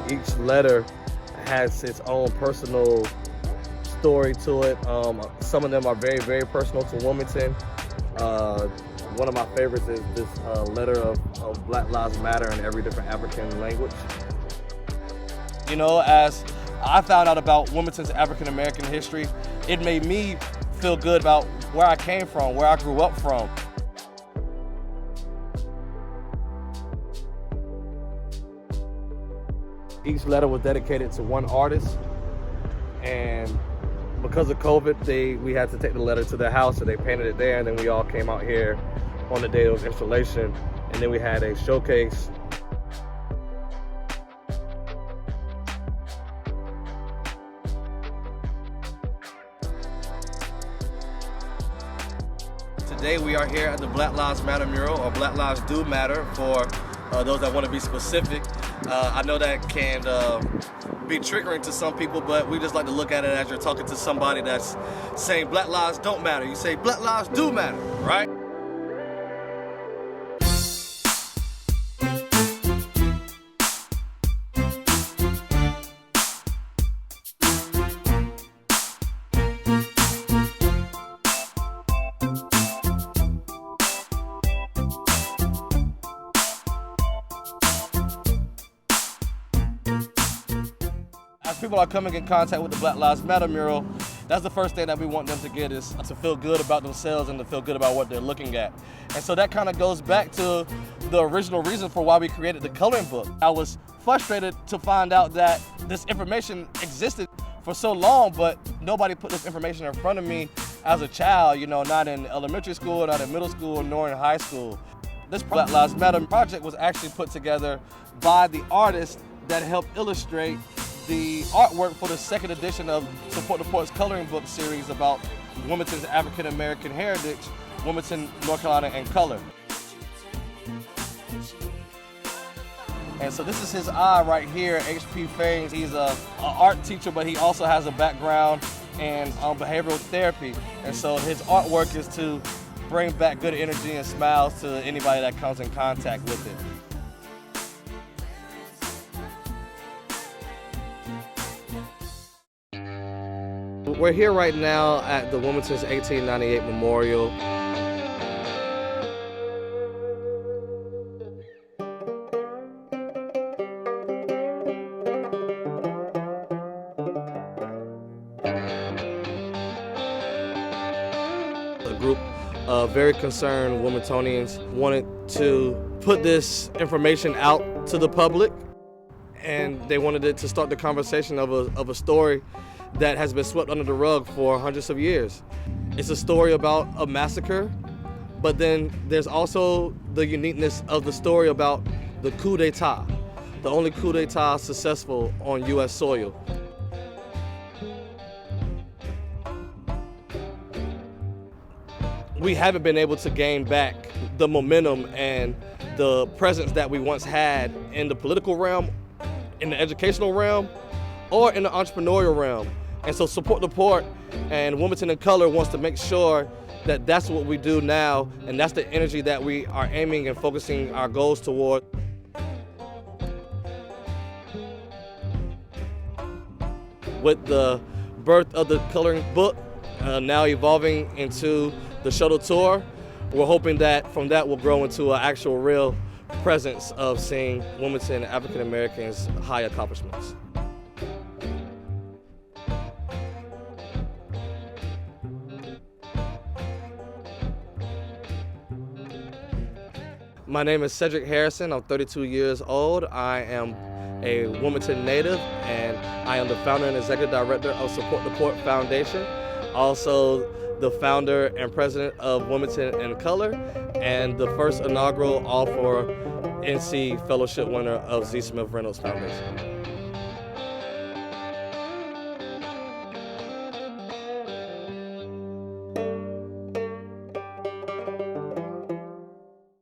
Each letter has its own personal story to it. Some of them are very, very personal to Wilmington. One of my favorites is this letter of Black Lives Matter in every different African language. You know, as I found out about Wilmington's African American history, it made me feel good about where I came from, where I grew up from. Each letter was dedicated to one artist, and because of COVID, we had to take the letter to their house, so they painted it there, and then we all came out here on the day of installation, and then we had a showcase. Today we are here at the Black Lives Matter mural, or Black Lives Do Matter for those that want to be specific. I know that can be triggering to some people, but we just like to look at it as you're talking to somebody that's saying Black lives don't matter. You say Black lives do matter, right? As people are coming in contact with the Black Lives Matter mural, that's the first thing that we want them to get, is to feel good about themselves and to feel good about what they're looking at. And so that kind of goes back to the original reason for why we created the coloring book. I was frustrated to find out that this information existed for so long, but nobody put this information in front of me as a child, you know, not in elementary school, not in middle school, nor in high school. This Black Lives Matter project was actually put together by the artist that helped illustrate the artwork for the second edition of Support the Port's coloring book series about Wilmington's African American heritage, Wilmington, North Carolina in color. And so this is his eye right here, H.P. Faines. He's an art teacher, but he also has a background in behavioral therapy. And so his artwork is to bring back good energy and smiles to anybody that comes in contact with it. We're here right now at the Wilmington's 1898 Memorial. A group of very concerned Wilmingtonians wanted to put this information out to the public, and they wanted it to start the conversation of a story that has been swept under the rug for hundreds of years. It's a story about a massacre, but then there's also the uniqueness of the story about the coup d'etat, the only coup d'etat successful on U.S. soil. We haven't been able to gain back the momentum and the presence that we once had in the political realm, in the educational realm, or in the entrepreneurial realm. And so Support the Port and Wilmington in Color wants to make sure that that's what we do now, and that's the energy that we are aiming and focusing our goals toward. With the birth of the coloring book now evolving into the shuttle tour, we're hoping that from that will grow into an actual real presence of seeing Wilmington African Americans' high accomplishments. My name is Cedric Harrison. I'm 32 years old. I am a Wilmington native, and I am the founder and executive director of Support the Port Foundation. Also the founder and president of Wilmington in Color, and the first inaugural All for NC Fellowship winner of Z. Smith Reynolds Foundation.